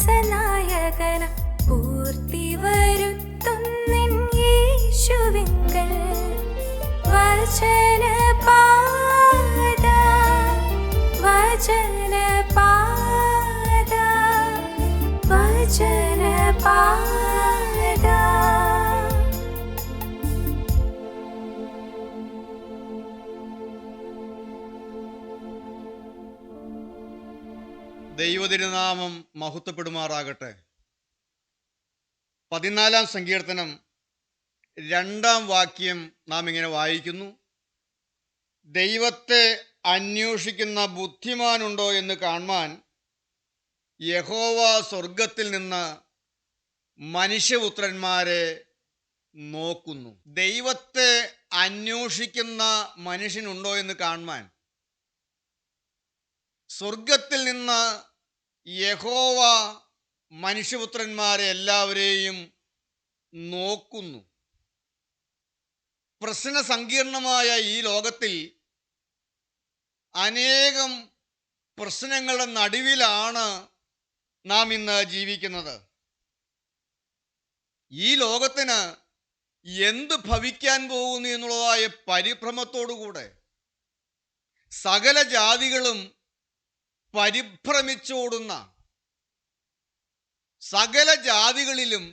വിശ്വാസനായകന പൂർത്തി വരുത്തുന്നിൻ യേശുവിങ്കൽ വചനപാത വചനപാത വചനപാത. ദൈവതിരുനാമം മഹത്വപ്പെടുമാറാകട്ടെ. 14-ാം സങ്കീർത്തനം 2-ാം വാക്യം നാം ഇങ്ങനെ വായിക്കുന്നു: ദൈവത്തെ അന്വേഷിക്കുന്ന ബുദ്ധിമാനുണ്ടോ എന്ന് കാണുവാൻ യഹോവ സ്വർഗത്തിൽ നിന്ന് മനുഷ്യപുത്രന്മാരെ നോക്കുന്നു. ദൈവത്തെ അന്വേഷിക്കുന്ന മനുഷ്യനുണ്ടോ എന്ന് കാണുവാൻ സ്വർഗത്തിൽ നിന്ന് യഹോവ മനുഷ്യപുത്രന്മാരെ എല്ലാവരെയും നോക്കുന്നു. പ്രശ്ന സങ്കീർണമായ ഈ ലോകത്തിൽ അനേകം പ്രശ്നങ്ങളുടെ നടുവിലാണ് നാം ഇന്ന് ജീവിക്കുന്നത്. ഈ ലോകത്തിന് എന്ത് ഭവിക്കാൻ പോകുന്നു എന്നുള്ളതായ പരിഭ്രമത്തോടുകൂടെ സകല ജാതികളും പരിഭ്രമിച്ചോടുന്ന, സകല ജാതികളിലും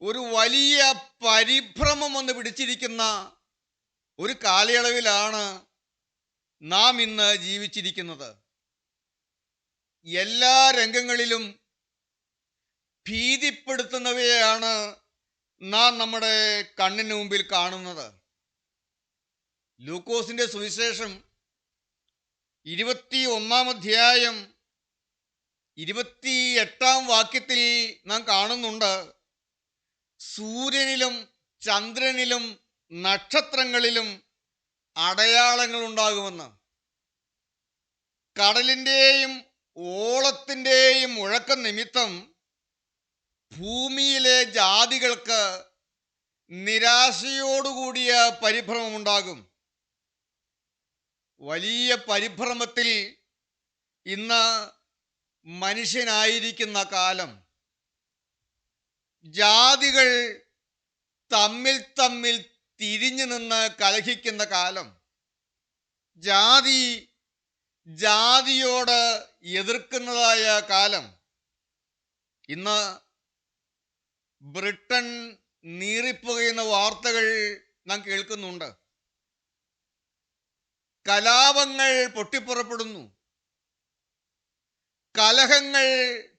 ഒരു വലിയ പരിഭ്രമം വന്ന് പിടിച്ചിരിക്കുന്ന ഒരു കാലയളവിലാണ് നാം ഇന്ന് ജീവിച്ചിരിക്കുന്നത്. എല്ലാ രംഗങ്ങളിലും ഭീതിപ്പെടുത്തുന്നവയാണ് നാം നമ്മുടെ കണ്ണിന് മുമ്പിൽ കാണുന്നത്. ലൂക്കോസിന്റെ സുവിശേഷം 21-ാം അധ്യായം 28-ാം വാക്യത്തിൽ നാം കാണുന്നുണ്ട്: സൂര്യനിലും ചന്ദ്രനിലും നക്ഷത്രങ്ങളിലും അടയാളങ്ങൾ ഉണ്ടാകുമെന്ന്. കടലിൻ്റെയും ഓളത്തിൻ്റെയും മുഴക്കം നിമിത്തം ഭൂമിയിലെ ജാതികൾക്ക് നിരാശയോടുകൂടിയ പരിഭ്രമമുണ്ടാകും. വലിയ പരിഭ്രമത്തിൽ ഇന്ന് മനുഷ്യനായിരിക്കുന്ന കാലം. ജാതികൾ തമ്മിൽ തമ്മിൽ തിരിഞ്ഞു നിന്ന് കലഹിക്കുന്ന കാലം. ജാതി ജാതിയോട് എതിർക്കുന്നതായ കാലം. ഇന്ന് ബ്രിട്ടൻ നീറിപ്പുകയുന്ന വാർത്തകൾ നാം കേൾക്കുന്നുണ്ട്. കലാപങ്ങൾ പൊട്ടിപ്പുറപ്പെടുന്നു, കലഹങ്ങൾ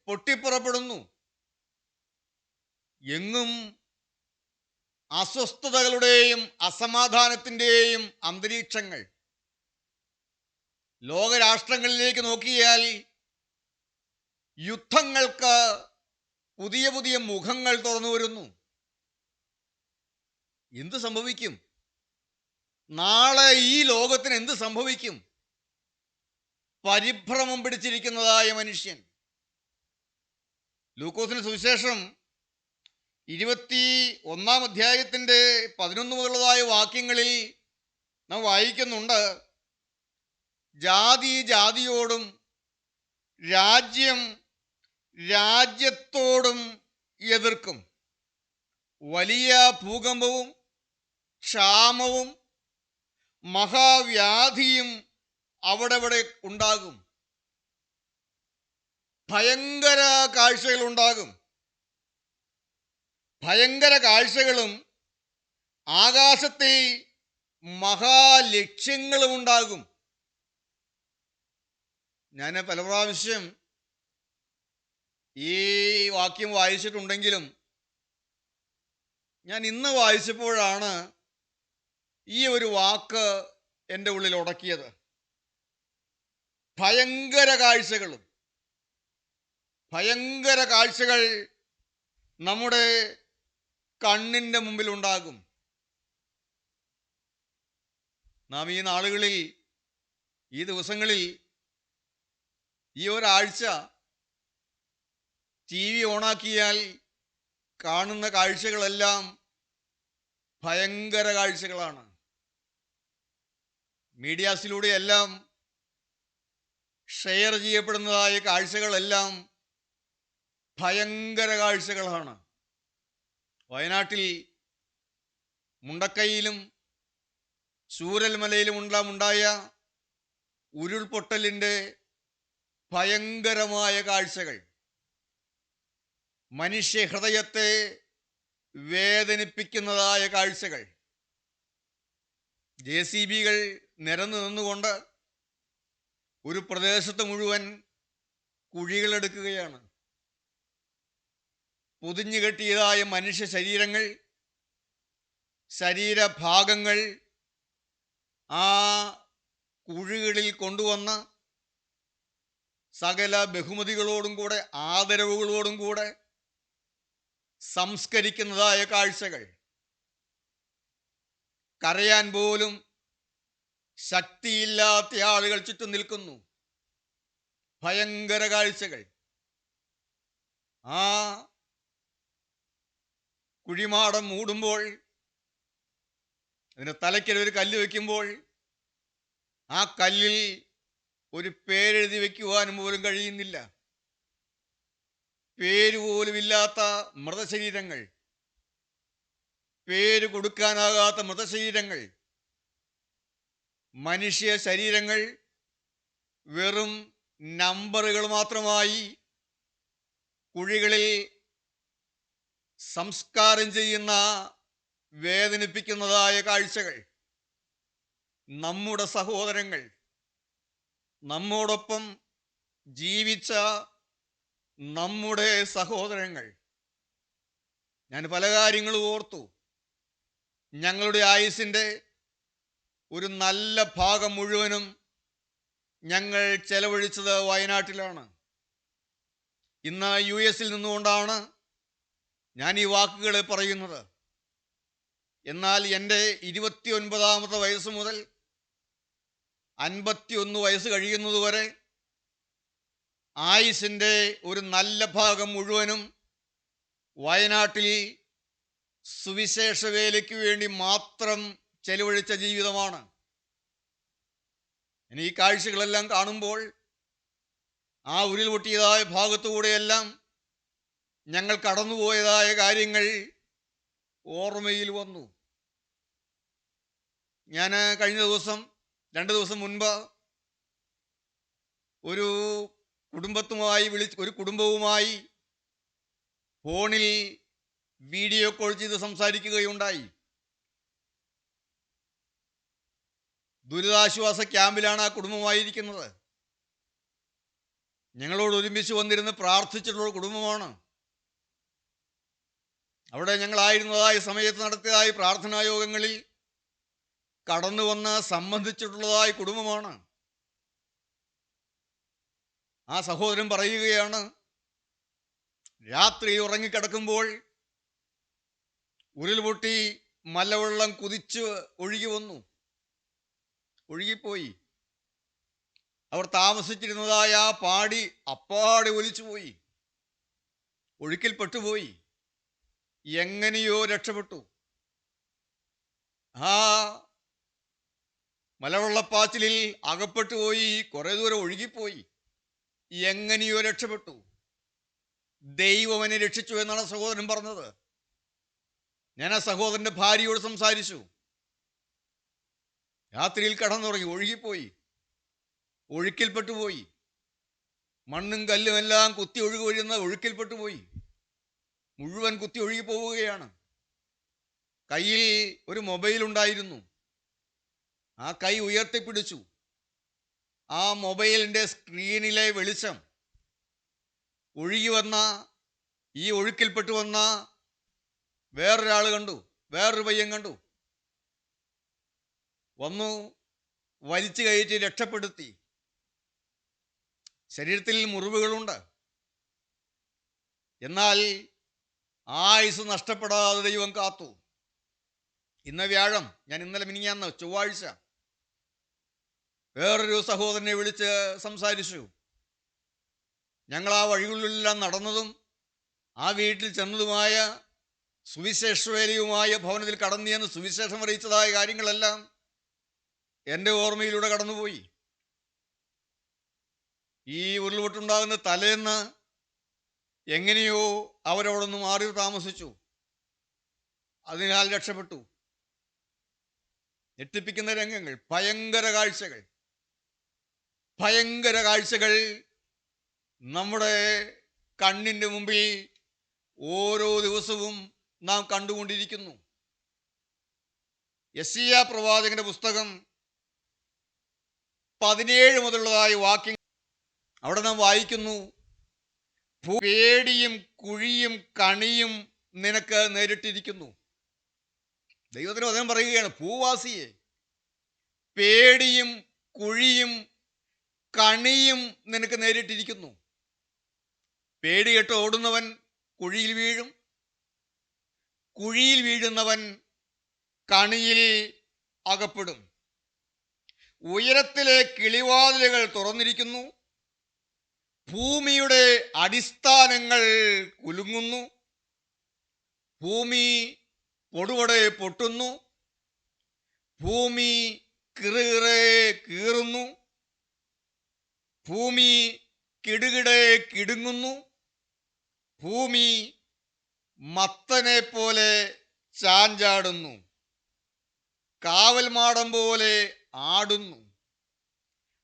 പൊട്ടിപ്പുറപ്പെടുന്നു. എങ്ങും അസ്വസ്ഥതകളുടെയും അസമാധാനത്തിൻ്റെയും അന്തരീക്ഷങ്ങൾ. ലോകരാഷ്ട്രങ്ങളിലേക്ക് നോക്കിയാൽ യുദ്ധങ്ങൾക്ക് പുതിയ പുതിയ മുഖങ്ങൾ തുറന്നു വരുന്നു. എന്ത് സംഭവിക്കും? നാളെ ഈ ലോകത്തിന് എന്ത് സംഭവിക്കും? പരിഭ്രമം പിടിച്ചിരിക്കുന്നതായ മനുഷ്യൻ. ലൂക്കോസിന്റെ സുവിശേഷം 21-ാം അധ്യായത്തിൻ്റെ 11 മുതലുള്ളതായ വാക്യങ്ങളിൽ നാം വായിക്കുന്നുണ്ട്: ജാതി ജാതിയോടും രാജ്യം രാജ്യത്തോടും എതിർക്കും. വലിയ ഭൂകമ്പവും ക്ഷാമവും മഹാവ്യാധിയും അവിടെ ഉണ്ടാകും. ഭയങ്കര കാഴ്ചകളുണ്ടാകും. ഭയങ്കര കാഴ്ചകളും ആകാശത്തിൽ മഹാലക്ഷ്യങ്ങളും ഉണ്ടാകും. ഞാൻ പല പ്രാവശ്യം ഈ വാക്യം വായിച്ചിട്ടുണ്ടെങ്കിലും ഞാൻ ഇന്ന് വായിച്ചപ്പോഴാണ് ഈ ഒരു വാക്ക് എൻ്റെ ഉള്ളിൽ ഉടക്കിയത്. ഭയങ്കര കാഴ്ചകളും. ഭയങ്കര കാഴ്ചകൾ നമ്മുടെ കണ്ണിൻ്റെ മുമ്പിൽ ഉണ്ടാകും. നാം ഈ നാളുകളിൽ, ഈ ദിവസങ്ങളിൽ, ഈ ഒരാഴ്ച TV ഓണാക്കിയാൽ കാണുന്ന കാഴ്ചകളെല്ലാം ഭയങ്കര കാഴ്ചകളാണ്. മീഡിയാസിലൂടെയെല്ലാം ഷെയർ ചെയ്യപ്പെടുന്നതായ കാഴ്ചകളെല്ലാം ഭയങ്കര കാഴ്ചകളാണ്. വയനാട്ടിൽ മുണ്ടക്കൈയിലും ചൂരൽമലയിലും ഉണ്ടായ ഉരുൾപൊട്ടലിൻ്റെ ഭയങ്കരമായ കാഴ്ചകൾ മനുഷ്യ ഹൃദയത്തെ വേദനിപ്പിക്കുന്നതായ കാഴ്ചകൾ. JCBകൾ നിരന്നു നിന്നുകൊണ്ട് ഒരു പ്രദേശത്ത് മുഴുവൻ കുഴികളെടുക്കുകയാണ്. പൊതിഞ്ഞു കെട്ടിയതായ മനുഷ്യ ശരീരങ്ങൾ, ശരീരഭാഗങ്ങൾ ആ കുഴികളിൽ കൊണ്ടുവന്ന് സകല ബഹുമതികളോടും കൂടെ ആദരവുകളോടും കൂടെ സംസ്കരിക്കുന്നതായ കാഴ്ചകൾ. കരയാൻ പോലും ശക്തിയില്ലാത്ത ആളുകൾ ചുറ്റും നിൽക്കുന്നു. ഭയങ്കര കാഴ്ചകൾ. ആ കുഴിമാടം മൂടുമ്പോൾ, അതിന് തലയ്ക്കൽ ഒരു കല്ല് വയ്ക്കുമ്പോൾ ആ കല്ലിൽ ഒരു പേരെഴുതി വയ്ക്കുവാനും പോലും കഴിയുന്നില്ല. പേര് പോലുമില്ലാത്ത മൃതശരീരങ്ങൾ, പേര് കൊടുക്കാനാകാത്ത മൃതശരീരങ്ങൾ, മനുഷ്യ ശരീരങ്ങൾ വെറും നമ്പറുകൾ മാത്രമായി കുഴികളിൽ സംസ്കാരം ചെയ്യുന്ന വേദനിപ്പിക്കുന്നതായ കാഴ്ചകൾ. നമ്മുടെ സഹോദരങ്ങൾ, നമ്മോടൊപ്പം ജീവിച്ച നമ്മുടെ സഹോദരങ്ങൾ. ഞാൻ പല കാര്യങ്ങളും ഓർത്തു. ഞങ്ങളുടെ ആയുസ്സിൻ്റെ ഒരു നല്ല ഭാഗം മുഴുവനും ഞങ്ങൾ ചെലവഴിച്ചത് വയനാട്ടിലാണ്. ഇന്ന് US നിന്നുകൊണ്ടാണ് ഞാൻ ഈ വാക്കുകൾ പറയുന്നത്. എന്നാൽ എൻ്റെ 29ാമത്തെ വയസ്സ് മുതൽ 51 വയസ്സ് കഴിയുന്നതുവരെ ആയുസ്സിൻ്റെ ഒരു നല്ല ഭാഗം മുഴുവനും വയനാട്ടിൽ സുവിശേഷ വേലയ്ക്ക് വേണ്ടി മാത്രം ചെലവഴിച്ച ജീവിതമാണ്. ഇനി ഈ കാഴ്ചകളെല്ലാം കാണുമ്പോൾ ആ ഉരുൾപൊട്ടിയതായ ഭാഗത്തുകൂടെയെല്ലാം ഞങ്ങൾ കടന്നുപോയതായ കാര്യങ്ങൾ ഓർമ്മയിൽ വന്നു. ഞാൻ കഴിഞ്ഞ ദിവസം 2 ദിവസം മുൻപ് ഒരു കുടുംബവുമായി ഫോണിൽ വീഡിയോ കോൾ ചെയ്ത് സംസാരിക്കുകയുണ്ടായി. ദുരിതാശ്വാസ ക്യാമ്പിലാണ് ആ കുടുംബമായിരിക്കുന്നത്. ഞങ്ങളോട് ഒരുമിച്ച് വന്നിരുന്ന് പ്രാർത്ഥിച്ചിട്ടുള്ള കുടുംബമാണ്. അവിടെ ഞങ്ങളായിരുന്നതായ സമയത്ത് നടത്തിയതായ പ്രാർത്ഥനാ യോഗങ്ങളിൽ കടന്നു വന്ന് സംബന്ധിച്ചിട്ടുള്ളതായ കുടുംബമാണ്. ആ സഹോദരൻ പറയുകയാണ്, രാത്രി ഉറങ്ങിക്കിടക്കുമ്പോൾ ഉരുൾപൊട്ടി മലവെള്ളം കുതിച്ച് ഒഴുകിപ്പോയി. അവർ താമസിച്ചിരുന്നതായ ആ പാടി അപ്പാടെ ഒലിച്ചുപോയി, ഒഴുക്കിൽപ്പെട്ടുപോയി. എങ്ങനെയോ രക്ഷപ്പെട്ടു. ആ മലവെള്ളപ്പാച്ചിലിൽ അകപ്പെട്ടുപോയി, കുറെ ദൂരം ഒഴുകിപ്പോയി. എങ്ങനെയോ രക്ഷപ്പെട്ടു. ദൈവം അവനെ രക്ഷിച്ചു എന്നാണ് സഹോദരൻ പറഞ്ഞത്. ഞാൻ ആ സഹോദരൻ്റെ ഭാര്യയോട് സംസാരിച്ചു. രാത്രിയിൽ കടന്നുറങ്ങി, ഒഴുക്കിൽപ്പെട്ടുപോയി. മണ്ണും കല്ലും എല്ലാം കുത്തി ഒഴുകുന്ന ഒഴുക്കിൽപ്പെട്ടുപോയി. മുഴുവൻ കുത്തി ഒഴുകി പോവുകയാണ്. കയ്യിൽ ഒരു മൊബൈൽ ഉണ്ടായിരുന്നു. ആ കൈ ഉയർത്തിപ്പിടിച്ചു. ആ മൊബൈലിൻ്റെ സ്ക്രീനിലെ വെളിച്ചം ഈ ഒഴുക്കിൽപ്പെട്ടു വന്ന വേറൊരാൾ കണ്ടു, വേറൊരു പയ്യൻ കണ്ടു. വന്നു, വലിച്ചു കയറ്റി രക്ഷപ്പെടുത്തി. ശരീരത്തിൽ മുറിവുകളുണ്ട്. എന്നാൽ ആയുസ് നഷ്ടപ്പെടാതെ ദൈവം കാത്തു. ഇന്ന് വ്യാഴം, ഞാൻ ഇന്നലെ മിനിഞ്ഞാന്ന് ചൊവ്വാഴ്ച വേറൊരു സഹോദരനെ വിളിച്ച് സംസാരിച്ചു. ഞങ്ങൾ ആ വഴികളിലെല്ലാം നടന്നതും ആ വീട്ടിൽ ചെന്നതുമായ സുവിശേഷവേലയുമായ ഭവനത്തിൽ കടന്നു ചെന്ന് സുവിശേഷം അറിയിച്ചതായ കാര്യങ്ങളെല്ലാം എൻ്റെ ഓർമ്മയിലൂടെ കടന്നുപോയി. ഈ ഉരുൾപൊട്ടുണ്ടാകുന്ന തലേന്ന് എങ്ങനെയോ അവരവിടുന്ന് മാറി താമസിച്ചു. അതിനാൽ രക്ഷപ്പെട്ടു. ഞെട്ടിപ്പിക്കുന്ന രംഗങ്ങൾ, ഭയങ്കര കാഴ്ചകൾ, ഭയങ്കര കാഴ്ചകൾ നമ്മുടെ കണ്ണിൻ്റെ മുമ്പിൽ ഓരോ ദിവസവും നാം കണ്ടുകൊണ്ടിരിക്കുന്നു. യെശയ്യാ പ്രവാചകന്റെ പുസ്തകം 17 മുതലുള്ളതായ വാക്യങ്ങൾ അവിടെ നാം വായിക്കുന്നു, പേടിയും കുഴിയും കണിയും നിനക്ക് നേരിട്ടിരിക്കുന്നു. ദൈവത്തിന് വചനം പറയുകയാണ്, ഭൂവാസിയെ, പേടിയും കുഴിയും കണിയും നിനക്ക് നേരിട്ടിരിക്കുന്നു. പേടി കേട്ട് ഓടുന്നവൻ കുഴിയിൽ വീഴും, കുഴിയിൽ വീഴുന്നവൻ കണിയിൽ അകപ്പെടും. ഉയരത്തിലെ കിളിവാതിലുകൾ തുറന്നിരിക്കുന്നു, ഭൂമിയുടെ അടിസ്ഥാനങ്ങൾ കുലുങ്ങുന്നു, ഭൂമി പൊടുപൊടെ പൊട്ടുന്നു, ഭൂമി കിറുകിറെ കീറുന്നു, ഭൂമി കിടുകിടെ കിടുങ്ങുന്നു, ഭൂമി മത്തനെ പോലെ ചാഞ്ചാടുന്നു, കാവൽമാടം പോലെ ആടുന്നു.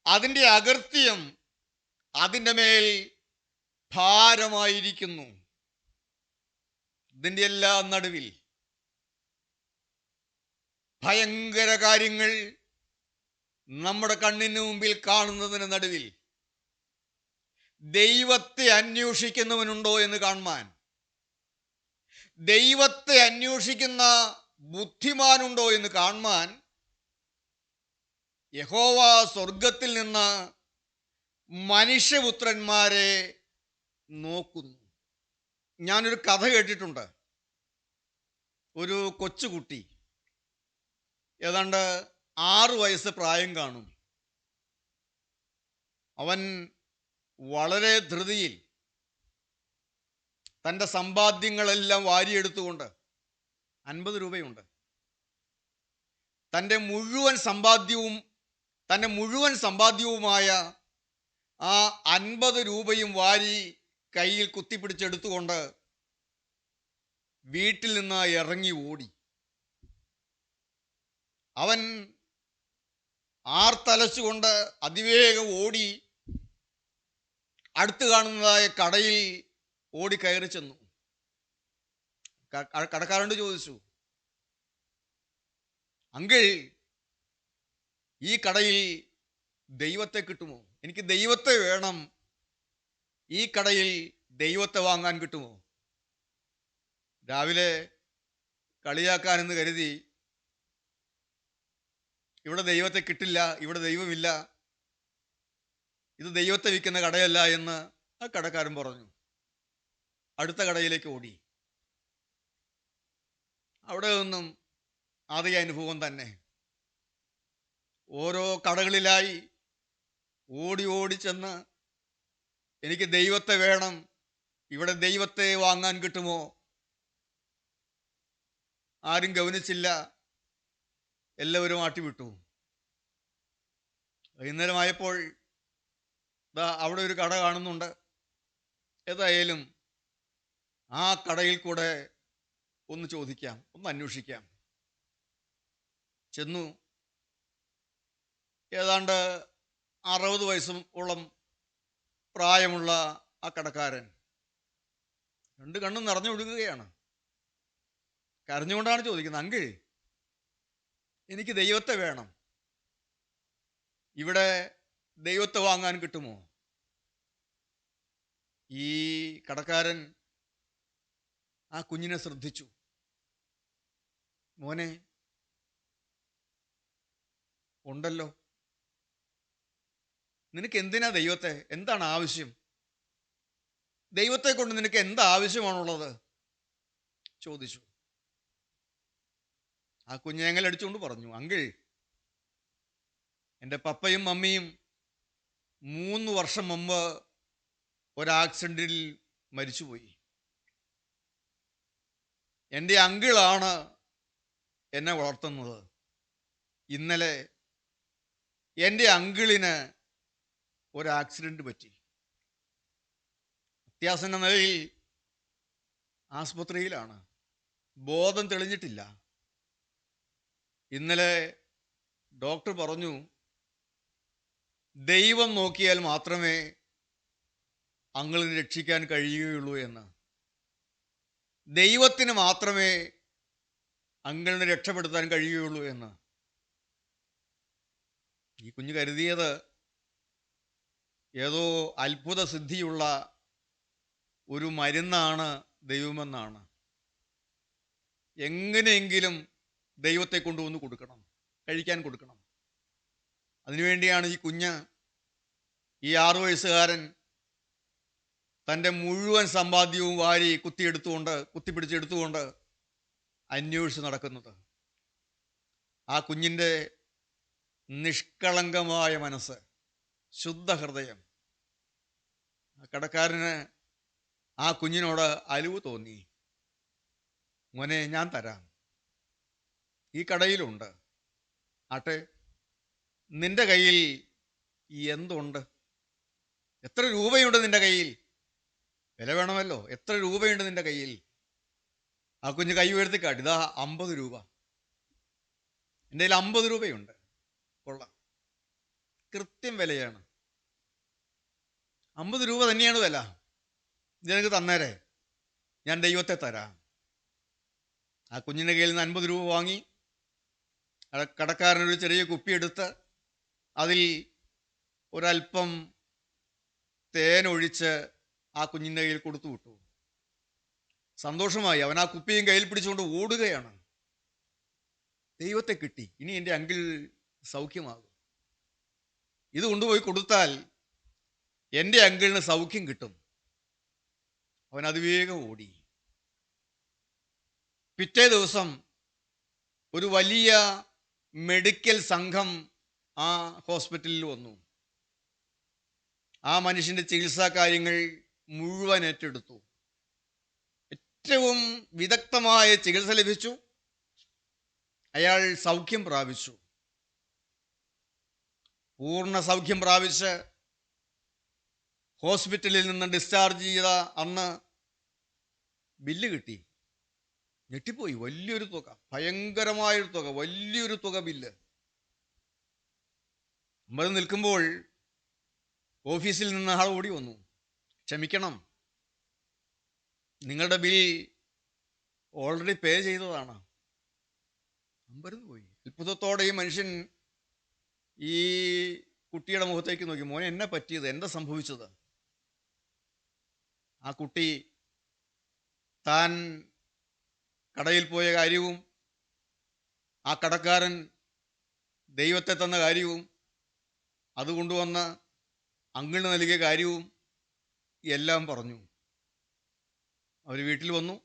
അതിൻ്റെ അകൃത്യം അതിൻ്റെ മേൽ ഭാരമായിരിക്കുന്നു. ഇതിൻ്റെ എല്ലാം നടുവിൽ ഭയങ്കര കാര്യങ്ങൾ നമ്മുടെ കണ്ണിന് മുമ്പിൽ കാണുന്നതിന് നടുവിൽ ദൈവത്തെ അന്വേഷിക്കുന്നവനുണ്ടോ എന്ന് കാണുവാൻ, ദൈവത്തെ അന്വേഷിക്കുന്ന ബുദ്ധിമാനുണ്ടോ എന്ന് കാണുവാൻ യഹോവ സ്വർഗത്തിൽ നിന്ന് മനുഷ്യപുത്രന്മാരെ നോക്കുന്നു. ഞാനൊരു കഥ കേട്ടിട്ടുണ്ട്. ഒരു കൊച്ചുകുട്ടി, ഏതാണ്ട് 6 വയസ്സ് പ്രായം കാണും. അവൻ വളരെ ധൃതിയിൽ തൻ്റെ സമ്പാദ്യങ്ങളെല്ലാം വാരിയെടുത്തുകൊണ്ട്, 50 രൂപയുണ്ട്, തൻ്റെ മുഴുവൻ സമ്പാദ്യവുമായ ആ 50 രൂപയും വാരി കയ്യിൽ കുത്തിപ്പിടിച്ചെടുത്തുകൊണ്ട് വീട്ടിൽ നിന്ന് ഇറങ്ങി ഓടി. അവൻ ആർത്തലച്ചുകൊണ്ട് അതിവേഗം ഓടി അടുത്ത് കാണുന്നതായ കടയിൽ ഓടി കയറി ചെന്നു. കടക്കാരനോട് ചോദിച്ചു, അങ്കിൾ, ഈ കടയിൽ ദൈവത്തെ കിട്ടുമോ? എനിക്ക് ദൈവത്തെ വേണം, ഈ കടയിൽ ദൈവത്തെ വാങ്ങാൻ കിട്ടുമോ? രാവിലെ കളിയാക്കാനെന്ന് കരുതി, ഇവിടെ ദൈവത്തെ കിട്ടില്ല, ഇവിടെ ദൈവമില്ല, ഇത് ദൈവത്തെ വിൽക്കുന്ന കടയല്ല എന്ന് ആ കടക്കാരൻ പറഞ്ഞു. അടുത്ത കടയിലേക്ക് ഓടി. അവിടെ നിന്നും അതേ അനുഭവം തന്നെ. ഓരോ കടകളിലായി ഓടി ഓടി ചെന്ന്, എനിക്ക് ദൈവത്തെ വേണം, ഇവിടെ ദൈവത്തെ വാങ്ങാൻ കിട്ടുമോ? ആരും ഗവനിച്ചില്ല, എല്ലാവരും ആട്ടിവിട്ടു. വൈകുന്നേരമായപ്പോൾ അവിടെ ഒരു കട കാണുന്നുണ്ട്. ഏതായാലും ആ കടയിൽ കൂടെ ഒന്ന് ചോദിക്കാം, ഒന്ന് അന്വേഷിക്കാം. ചെന്നു. ഏതാണ്ട് 60 വയസ്സോളം പ്രായമുള്ള ആ കടക്കാരൻ 2 കണ്ണും നിറഞ്ഞൊഴുകുകയാണ്. കരഞ്ഞുകൊണ്ടാണ് ചോദിക്കുന്നത്, അങ്കിൾ, എനിക്ക് ദൈവത്തെ വേണം, ഇവിടെ ദൈവത്തെ വാങ്ങാൻ കിട്ടുമോ? ഈ കടക്കാരൻ ആ കുഞ്ഞിനെ ശ്രദ്ധിച്ചു. മോനെ, ഉണ്ടല്ലോ, നിനക്ക് എന്തിനാ ദൈവത്തെ? എന്താണ് ആവശ്യം? ദൈവത്തെ കൊണ്ട് നിനക്ക് എന്താ ആവശ്യമാണുള്ളത്? ചോദിച്ചു. ആ കുഞ്ഞേങ്ങലടിച്ചുകൊണ്ട് പറഞ്ഞു, അങ്കിൾ, എൻ്റെ പപ്പയും മമ്മിയും 3 വർഷം മുമ്പ് ഒരാക്സിഡൻറ്റിൽ മരിച്ചുപോയി. എൻ്റെ അങ്കിളാണ് എന്നെ വളർത്തുന്നത്. ഇന്നലെ എൻ്റെ അങ്കിളിന് ഒരു ആക്സിഡൻറ്റ് പറ്റി. അത്യാസന്ന നിലയിൽ ആസ്പത്രിയിലാണ്, ബോധം തെളിഞ്ഞിട്ടില്ല. ഇന്നലെ ഡോക്ടർ പറഞ്ഞു, ദൈവം നോക്കിയാൽ മാത്രമേ അങ്കിളിനെ രക്ഷിക്കാൻ കഴിയുകയുള്ളൂ എന്ന്. ദൈവത്തിന് മാത്രമേ അങ്കിളിനെ രക്ഷപ്പെടുത്താൻ കഴിയുകയുള്ളൂ എന്ന്. ഈ കുഞ്ഞ് കരുതിയത് ഏതോ അത്ഭുത സിദ്ധിയുള്ള ഒരു മരുന്നാണ് ദൈവമെന്നാണ്. എങ്ങനെയെങ്കിലും ദൈവത്തെ കൊണ്ടുവന്ന് കൊടുക്കണം, കഴിക്കാൻ കൊടുക്കണം. അതിനുവേണ്ടിയാണ് ഈ കുഞ്ഞ്, ഈ 6 വയസ്സുകാരൻ തൻ്റെ മുഴുവൻ സമ്പാദ്യവും വാരി കുത്തിപ്പിടിച്ചെടുത്തുകൊണ്ട് അന്വേഷിച്ച് നടക്കുന്നത്. ആ കുഞ്ഞിൻ്റെ നിഷ്കളങ്കമായ മനസ്സ്, ശുദ്ധ ഹൃദയം. കടക്കാരന് ആ കുഞ്ഞിനോട് അലിവ് തോന്നി. മോനെ, ഞാൻ തരാം, ഈ കടയിലുണ്ട്. ആട്ടെ, നിന്റെ കയ്യിൽ എന്തുണ്ട്? എത്ര രൂപയുണ്ട് നിന്റെ കയ്യിൽ? വില വേണമല്ലോ. എത്ര രൂപയുണ്ട് നിന്റെ കയ്യിൽ? ആ കുഞ്ഞ് കൈ ഉയർത്തി കാട്ടി. ഇതാ 50 രൂപ. എൻ്റെ കയ്യിൽ 50 രൂപയുണ്ട്. കൊള്ളാം, കൃത്യം വിലയാണ്. 50 രൂപ തന്നെയാണ് വില. ഇതെനിക്ക് തന്നേരെ, ഞാൻ ദൈവത്തെ തരാം. ആ കുഞ്ഞിൻ്റെ കയ്യിൽ നിന്ന് 50 രൂപ വാങ്ങി കടക്കാരനൊരു ചെറിയ കുപ്പിയെടുത്ത് അതിൽ ഒരല്പം തേനൊഴിച്ച് ആ കുഞ്ഞിൻ്റെ കയ്യിൽ കൊടുത്തു വിട്ടു. സന്തോഷമായി. അവൻ ആ കുപ്പിയും കയ്യിൽ പിടിച്ചുകൊണ്ട് ഓടുകയാണ്. ദൈവത്തെ കിട്ടി, ഇനി എൻ്റെ അങ്കിൾ സൗഖ്യമാകും. ഇത് കൊണ്ടുപോയി കൊടുത്താൽ എൻ്റെ അങ്കിളിന് സൗഖ്യം കിട്ടും. അവൻ അതിവേഗം ഓടി. പിറ്റേ ദിവസം ഒരു വലിയ മെഡിക്കൽ സംഘം ആ ഹോസ്പിറ്റലിൽ വന്നു. ആ മനുഷ്യൻ്റെ ചികിത്സാ കാര്യങ്ങൾ മുഴുവൻ ഏറ്റെടുത്തു. ഏറ്റവും വിദഗ്ധമായ ചികിത്സ ലഭിച്ചു. അയാൾ സൗഖ്യം പ്രാപിച്ചു. പൂർണ്ണ സൗഖ്യം പ്രാപിച്ച് ഹോസ്പിറ്റലിൽ നിന്ന് ഡിസ്ചാർജ് ചെയ്ത അന്ന് ബില്ല് കിട്ടി. ഞെട്ടിപ്പോയി. വലിയൊരു തുക, ഭയങ്കരമായൊരു തുക, വലിയൊരു തുക ബില്ല്. നമ്മൾ നിൽക്കുമ്പോൾ ഓഫീസിൽ നിന്ന് ആൾ ഓടി വന്നു. ക്ഷമിക്കണം, നിങ്ങളുടെ ബിൽ ഓൾറെഡി പേ ചെയ്തതാണ്. അമ്പരന്ന് പോയി. അത്ഭുതത്തോടെ ഈ മനുഷ്യൻ ഈ കുട്ടിയുടെ മുഖത്തേക്ക് നോക്കി. മോനെ, എന്നെ പറ്റിയത്, എന്താ സംഭവിച്ചത്? ആ കുട്ടി താൻ കടയിൽ പോയ കാര്യവും ആ കടക്കാരൻ ദൈവത്തെ തന്ന കാര്യവും അതുകൊണ്ടുവന്ന് അങ്കിളിന് നൽകിയ കാര്യവും എല്ലാം പറഞ്ഞു. അവർ വീട്ടിൽ വന്നു.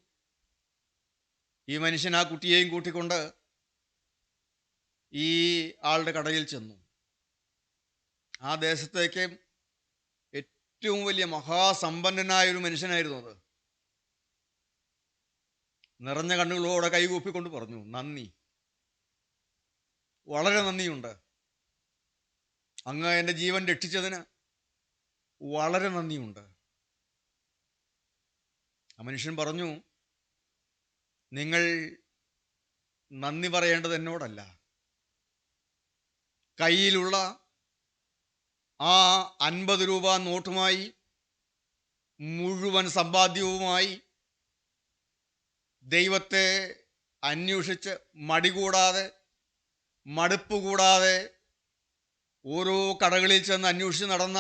ഈ മനുഷ്യൻ ആ കുട്ടിയെയും കൂട്ടിക്കൊണ്ട് ഈ ആളുടെ കടയിൽ ചെന്നു. ആ ദേശത്തേക്ക് ഏറ്റവും വലിയ മഹാസമ്പന്നനായ ഒരു മനുഷ്യനായിരുന്നു അത്. നിറഞ്ഞ കണ്ണുകളോടെ കൈകൂപ്പിക്കൊണ്ട് പറഞ്ഞു, നന്ദി, വളരെ നന്ദിയുണ്ട്. അങ്ങ് എൻ്റെ ജീവൻ രക്ഷിച്ചതിന് വളരെ നന്ദിയുണ്ട്. ആ മനുഷ്യൻ പറഞ്ഞു, നിങ്ങൾ നന്ദി പറയേണ്ടത് എന്നോടല്ല, കയ്യിലുള്ള ആ 50 രൂപ നോട്ടുമായി മുഴുവൻ സമ്പാദ്യവുമായി ദൈവത്തെ അന്വേഷിച്ച് മടികൂടാതെ മടുപ്പ് കൂടാതെ ഓരോ കടകളിൽ ചെന്ന് അന്വേഷിച്ച് നടന്ന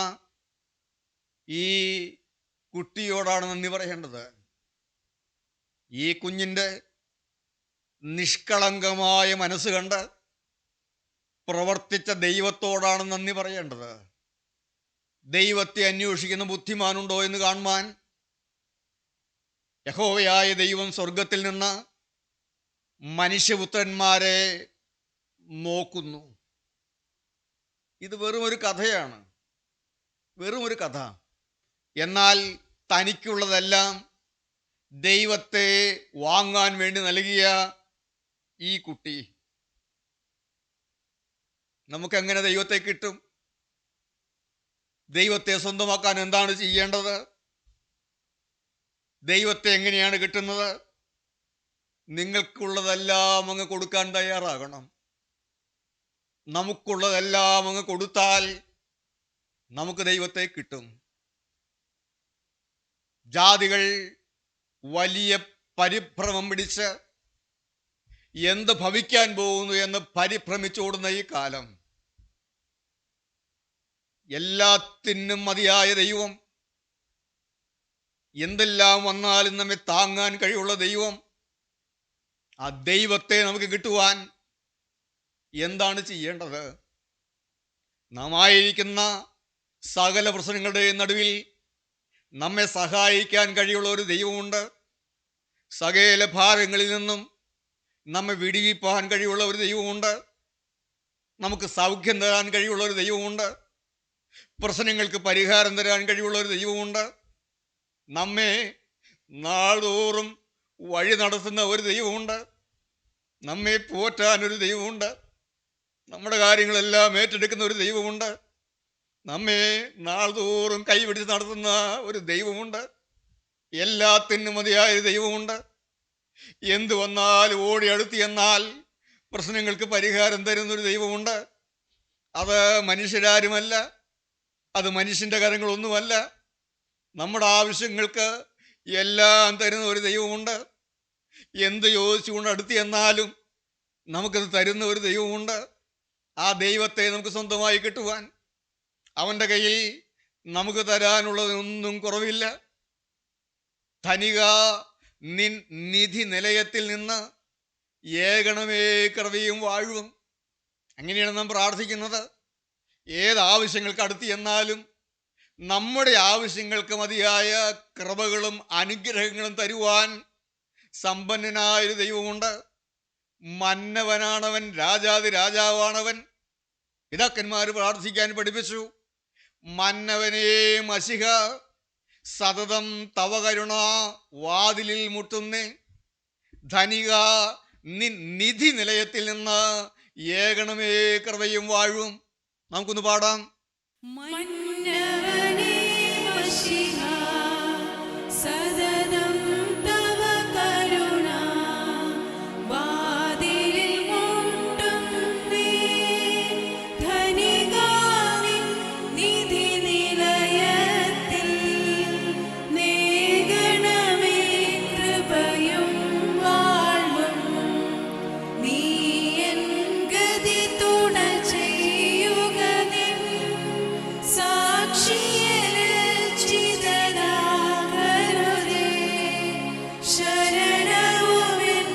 ഈ കുട്ടിയോടാണ് നന്ദി പറയേണ്ടത്. ഈ കുഞ്ഞിൻ്റെ നിഷ്കളങ്കമായ മനസ്സ് കണ്ട് പ്രവർത്തിച്ച ദൈവത്തോടാണ് നന്ദി പറയേണ്ടത്. ദൈവത്തെ അന്വേഷിക്കുന്ന ബുദ്ധിമാനുണ്ടോ എന്ന് കാണുവാൻ യഹോവയായ ദൈവം സ്വർഗത്തിൽ നിന്ന് മനുഷ്യപുത്രന്മാരെ നോക്കുന്നു. ഇത് വെറും ഒരു കഥയാണ്, വെറും ഒരു കഥ. എന്നാൽ തനിക്കുള്ളതെല്ലാം ദൈവത്തെ വാങ്ങാൻ വേണ്ടി നൽകിയ ഈ കുട്ടി നമുക്കെങ്ങനെ ദൈവത്തെ കിട്ടും? ദൈവത്തെ സ്വന്തമാക്കാൻ എന്താണ് ചെയ്യേണ്ടത്? ദൈവത്തെ എങ്ങനെയാണ് കിട്ടുന്നത്? നിങ്ങൾക്കുള്ളതെല്ലാം അങ്ങ് കൊടുക്കാൻ തയ്യാറാകണം. നമുക്കുള്ളതെല്ലാം അങ്ങ് കൊടുത്താൽ നമുക്ക് ദൈവത്തെ കിട്ടും. ജാതികൾ വലിയ പരിഭ്രമം പിടിച്ച് എന്ത് ഭവിക്കാൻ പോകുന്നു എന്ന് പരിഭ്രമിച്ചോടുന്ന ഈ കാലം, എല്ലാത്തിനും മതിയായ ദൈവം, എന്തെല്ലാം വന്നാലും നമ്മെ താങ്ങാൻ കഴിവുള്ള ദൈവം, ആ ദൈവത്തെ നമുക്ക് കിട്ടുവാൻ എന്താണ് ചെയ്യേണ്ടത്? നാം ആയിരിക്കുന്ന സകല പ്രശ്നങ്ങളുടെയും നടുവിൽ നമ്മെ സഹായിക്കാൻ കഴിയുള്ള ഒരു ദൈവമുണ്ട്. സകല ഭാരങ്ങളിൽ നിന്നും നമ്മെ വിടിവിപ്പാൻ കഴിയുള്ള ഒരു ദൈവമുണ്ട്. നമുക്ക് സൗഖ്യം തരാൻ കഴിയുള്ള ഒരു ദൈവമുണ്ട്. പ്രശ്നങ്ങൾക്ക് പരിഹാരം തരാൻ കഴിയുള്ള ഒരു ദൈവമുണ്ട്. നമ്മെ നാൾതോറും വഴി നടത്തുന്ന ഒരു ദൈവമുണ്ട്. നമ്മെ പോറ്റാൻ ഒരു ദൈവമുണ്ട്. നമ്മുടെ കാര്യങ്ങളെല്ലാം ഏറ്റെടുക്കുന്ന ഒരു ദൈവമുണ്ട്. നമ്മെ നാൾതോറും കൈപിടിച്ച് നടത്തുന്ന ഒരു ദൈവമുണ്ട്. എല്ലാത്തിനും മതിയായ ഒരു ദൈവമുണ്ട്. എന്തു വന്നാൽ ഓടി അടുത്ത് എന്നാൽ പ്രശ്നങ്ങൾക്ക് പരിഹാരം തരുന്നൊരു ദൈവമുണ്ട്. അത് മനുഷ്യരാരുമല്ല, അത് മനുഷ്യൻ്റെ കരങ്ങളൊന്നുമല്ല. നമ്മുടെ ആവശ്യങ്ങൾക്ക് എല്ലാം തരുന്ന ഒരു ദൈവമുണ്ട്. എന്ത് ചോദിച്ചുകൊണ്ട് അടുത്ത് എന്നാലും നമുക്കത് തരുന്ന ഒരു ദൈവമുണ്ട്. ആ ദൈവത്തെ നമുക്ക് സ്വന്തമായി കിട്ടുവാൻ അവൻ്റെ കയ്യിൽ നമുക്ക് തരാനുള്ളതൊന്നും കുറവില്ല. ധനിക നിൻ നിധി നിലയത്തിൽ നിന്ന് ഏകണമേ കൃപയും വാഴും. അങ്ങനെയാണ് നാം പ്രാർത്ഥിക്കുന്നത്. ഏതാവശ്യങ്ങൾക്ക് അടുത്ത് എന്നാലും നമ്മുടെ ആവശ്യങ്ങൾക്ക് മതിയായ കൃപകളും അനുഗ്രഹങ്ങളും തരുവാൻ സമ്പന്നനായൊരു ദൈവമുണ്ട്. മന്നവനാണവൻ, രാജാതി രാജാവാണവൻ. പിതാക്കന്മാർ പ്രാർത്ഥിക്കാൻ പഠിപ്പിച്ചു. മന്നവനേ മശിഹ, സതതം തവ കരുണ വാതിലിൽ മുട്ടുന്നേ. ധനിക നിൻ നിധി നിലയത്തിൽ നിന്ന് ഏകണമേ കൃപയും വാഴും. നമുക്കൊന്ന് പാടാം. മന്നവനേ മശിഹ, സതതം തവ കരുണ വാതിലിൽ മുട്ടുന്നേ. ധനിക നിൻ നിധി നിലയത്തിൽ നേകണമേ കൃപയും വാഴ്വും. നീ എൻ ഗതി തുണ ചെയ്യുക നിൻ സാക്ഷിയലച്ചിതനാകരുതേ. ശരണവുമെൻ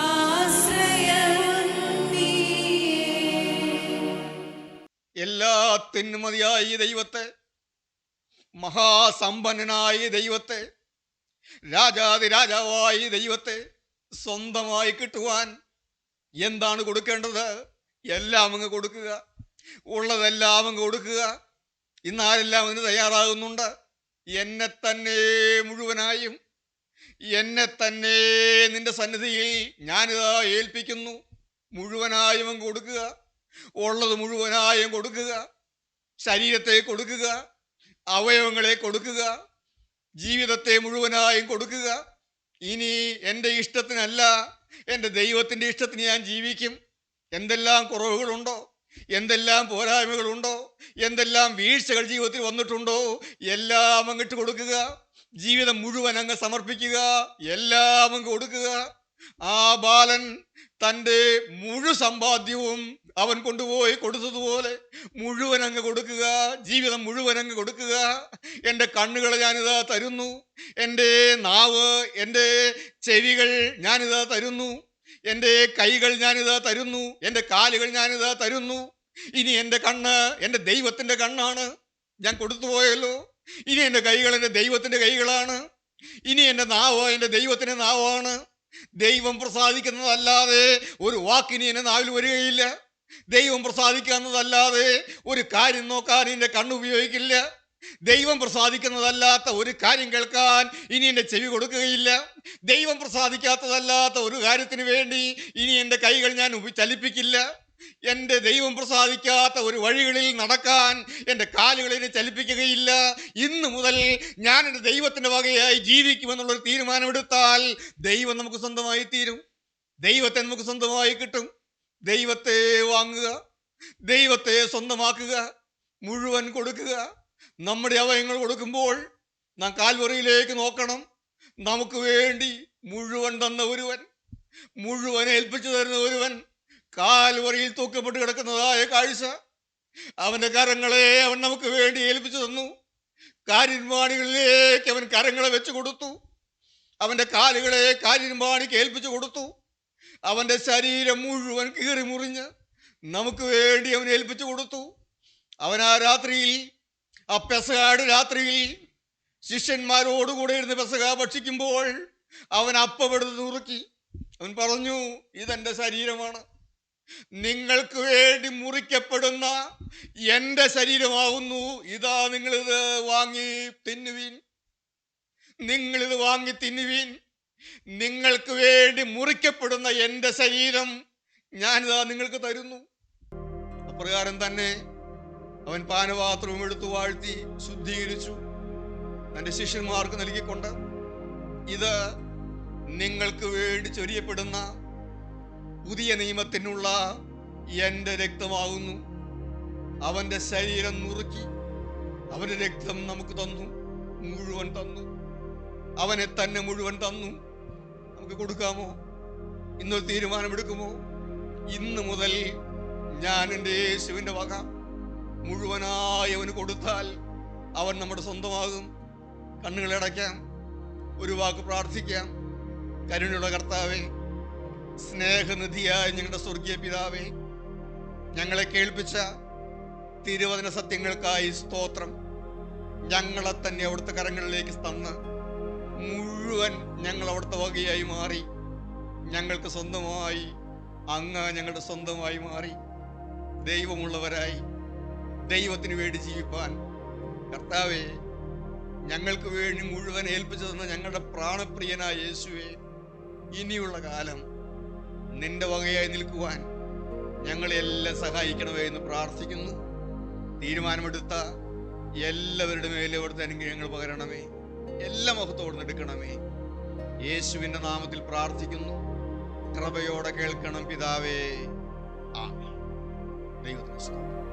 ആശ്രയവും നീയേ. എല്ലാത്തിനും മതിയായ ഈ ദൈവത്തെ, മഹാസമ്പന്നനായ ഈ ദൈവത്തെ, രാജാതി രാജാവായ ഈ ദൈവത്തെ സ്വന്തമായി കിട്ടുവാൻ എന്താണ് കൊടുക്കേണ്ടത്? എല്ലാം അങ്ങ് കൊടുക്കുക. ഉള്ളതെല്ലാം അങ്ങ് കൊടുക്കുക. ഇന്നാരെല്ലാം അതിന് തയ്യാറാകുന്നുണ്ട്. എന്നെ തന്നെ മുഴുവനായും, എന്നെ തന്നെ നിന്റെ സന്നിധിയിൽ ഞാനിതാ ഏൽപ്പിക്കുന്നു. മുഴുവനായും അങ്ങ് കൊടുക്കുക. ഉള്ളത് മുഴുവനായും കൊടുക്കുക. ശരീരത്തെ കൊടുക്കുക, അവയവങ്ങളെ കൊടുക്കുക, ജീവിതത്തെ മുഴുവനായും കൊടുക്കുക. ഇനി എൻ്റെ ഇഷ്ടത്തിനല്ല, എൻ്റെ ദൈവത്തിൻ്റെ ഇഷ്ടത്തിന് ഞാൻ ജീവിക്കും. എന്തെല്ലാം കുറവുകളുണ്ടോ, എന്തെല്ലാം പോരായ്മകളുണ്ടോ, എന്തെല്ലാം വീഴ്ചകൾ ജീവിതത്തിൽ വന്നിട്ടുണ്ടോ, എല്ലാം അങ്ങിട്ട് കൊടുക്കുക. ജീവിതം മുഴുവൻ അങ്ങ് സമർപ്പിക്കുക. എല്ലാം അങ്ങ് കൊടുക്കുക. ആ ബാലൻ തൻ്റെ മുഴു സമ്പാദ്യവും അവൻ കൊണ്ടുപോയി കൊടുത്തതുപോലെ മുഴുവൻ അങ്ങ് കൊടുക്കുക. ജീവിതം മുഴുവൻ അങ്ങ് കൊടുക്കുക. എൻ്റെ കണ്ണുകളെ ഞാനിതാ തരുന്നു. എൻ്റെ നാവ്, എൻ്റെ ചെവികൾ ഞാനിതാ തരുന്നു. എൻ്റെ കൈകൾ ഞാനിതാ തരുന്നു. എൻ്റെ കാലുകൾ ഞാനിതാ തരുന്നു. ഇനി എൻ്റെ കണ്ണ് എൻ്റെ ദൈവത്തിൻ്റെ കണ്ണാണ്. ഞാൻ കൊടുത്തുപോയല്ലോ. ഇനി എൻ്റെ കൈകൾ എൻ്റെ ദൈവത്തിൻ്റെ കൈകളാണ്. ഇനി എൻ്റെ നാവ് എൻ്റെ ദൈവത്തിൻ്റെ നാവാണ്. ദൈവം പ്രസാദിക്കുന്നതല്ലാതെ ഒരു വാക്കിനി എൻ്റെ നാവിൽ വരികയില്ല. ദൈവം പ്രസാദിക്കുന്നതല്ലാതെ ഒരു കാര്യം നോക്കാൻ എൻ്റെ കണ്ണ് ഉപയോഗിക്കില്ല. ദൈവം പ്രസാദിക്കുന്നതല്ലാത്ത ഒരു കാര്യം കേൾക്കാൻ ഇനി എൻ്റെ ചെവി കൊടുക്കുകയില്ല. ദൈവം പ്രസാദിക്കാത്തതല്ലാത്ത ഒരു കാര്യത്തിന് വേണ്ടി ഇനി എൻ്റെ കൈകൾ ഞാൻ ചലിപ്പിക്കില്ല. എൻ്റെ ദൈവം പ്രസാദിക്കാത്ത ഒരു വഴികളിൽ നടക്കാൻ എൻ്റെ കാലുകളിനെ ചലിപ്പിക്കുകയില്ല. ഇന്ന് മുതൽ ഞാൻ എൻ്റെ ദൈവത്തിൻ്റെ വകയായി ജീവിക്കുമെന്നുള്ളൊരു തീരുമാനമെടുത്താൽ ദൈവം നമുക്ക് സ്വന്തമായി തീരും. ദൈവത്തെ നമുക്ക് സ്വന്തമായി കിട്ടും. ദൈവത്തെ വാങ്ങുക, ദൈവത്തെ സ്വന്തമാക്കുക, മുഴുവൻ കൊടുക്കുക. നമ്മുടെ അവയങ്ങൾ കൊടുക്കുമ്പോൾ നാം കാൽവറിയിലേക്ക് നോക്കണം. നമുക്ക് വേണ്ടി മുഴുവൻ തന്ന ഒരുവൻ, മുഴുവൻ ഏൽപ്പിച്ചു തരുന്ന ഒരുവൻ, കാൽവറിയിൽ തൂക്കപ്പെട്ട് കിടക്കുന്നതായ കാഴ്ച, അവൻ്റെ കരങ്ങളെ അവൻ നമുക്ക് വേണ്ടി ഏൽപ്പിച്ചു തന്നു. കാരിന്മാണികളിലേക്ക് അവൻ കരങ്ങളെ വെച്ചു കൊടുത്തു. അവൻ്റെ കാലുകളെ കാരിന്മാണിക്ക് ഏൽപ്പിച്ചു കൊടുത്തു. അവൻ്റെ ശരീരം മുഴുവൻ കീറി മുറിഞ്ഞ് നമുക്ക് വേണ്ടി അവൻ ഏൽപ്പിച്ചു കൊടുത്തു. അവൻ ആ രാത്രിയിൽ, ആ പെസഹാട് രാത്രിയിൽ ശിഷ്യന്മാരോടുകൂടെ ഇരുന്ന് പെസഹ ഭക്ഷിക്കുമ്പോൾ അവൻ അപ്പമെടുത്ത് നുറുക്കി. അവൻ പറഞ്ഞു, ഇതെൻ്റെ ശരീരമാണ്, നിങ്ങൾക്ക് വേണ്ടി മുറിക്കപ്പെടുന്ന എൻ്റെ ശരീരമാകുന്നു. ഇതാ, നിങ്ങളിത് വാങ്ങി തിന്നുവീൻ, നിങ്ങളിത് വാങ്ങി തിന്നുവീൻ. നിങ്ങൾക്ക് വേണ്ടി മുറിക്കപ്പെടുന്ന എൻ്റെ ശരീരം ഞാനിതാ നിങ്ങൾക്ക് തരുന്നു. അപ്രകാരം തന്നെ അവൻ പാനപാത്രവും എടുത്തു വാഴ്ത്തി ശുദ്ധീകരിച്ചു തൻ്റെ ശിഷ്യന്മാർക്ക് നൽകിക്കൊണ്ട്, ഇത് നിങ്ങൾക്ക് വേണ്ടി ചൊരിയപ്പെടുന്ന പുതിയ നിയമത്തിനുള്ള എൻ്റെ രക്തമാകുന്നു. അവൻ്റെ ശരീരം നുറുക്കി അവൻ്റെ രക്തം നമുക്ക് തന്നു, മുഴുവൻ തന്നു. അവനെ തന്നെ മുഴുവൻ തന്നു. നമുക്ക് കൊടുക്കാമോ? ഇന്നൊരു തീരുമാനമെടുക്കുമോ? ഇന്ന് മുതൽ ഞാൻ എൻ്റെ യേശുവിൻ്റെ വക മുഴുവനായി അവന് കൊടുത്താൽ അവൻ നമ്മുടെ സ്വന്തമാകും. കണ്ണുകളടയ്ക്കാം, ഒരു വാക്ക് പ്രാർത്ഥിക്കാം. കരുണയുടെ കർത്താവേ, സ്നേഹനിധിയായ ഞങ്ങളുടെ സ്വർഗീയ പിതാവേ, ഞങ്ങളെ കേൾപ്പിച്ച തിരുവചന സത്യങ്ങൾക്കായി സ്തോത്രം. ഞങ്ങളെ തന്നെ അവിടുത്തെ കരങ്ങളിലേക്ക് തന്ന് മുഴുവൻ ഞങ്ങൾ അവിടുത്തെ വകയായി മാറി. ഞങ്ങൾക്ക് സ്വന്തമായി അങ്ങ് ഞങ്ങളുടെ സ്വന്തമായി മാറി. ദൈവമുള്ളവരായി ദൈവത്തിന് വേണ്ടി ജീവിപ്പാൻ കർത്താവേ, ഞങ്ങൾക്ക് വേണ്ടി മുഴുവൻ ഏൽപ്പിച്ചു തന്ന ഞങ്ങളുടെ പ്രാണപ്രിയനായ യേശുവേ, ഇനിയുള്ള കാലം നിന്റെ വകയായി നിൽക്കുവാൻ ഞങ്ങളെല്ലാം സഹായിക്കണമേ എന്ന് പ്രാർത്ഥിക്കുന്നു. തീരുമാനമെടുത്ത എല്ലാവരുടെ മേലെ അവിടുത്തെ അനുഗ്രഹങ്ങൾ പകരണമേ. എല്ലാ മഹത്വത്തോടും എടുക്കണമേ. യേശുവിൻ്റെ നാമത്തിൽ പ്രാർത്ഥിക്കുന്നു. കൃപയോടെ കേൾക്കണം പിതാവേ. ആമേൻ. ദൈവത്തിന് സ്തോത്രം.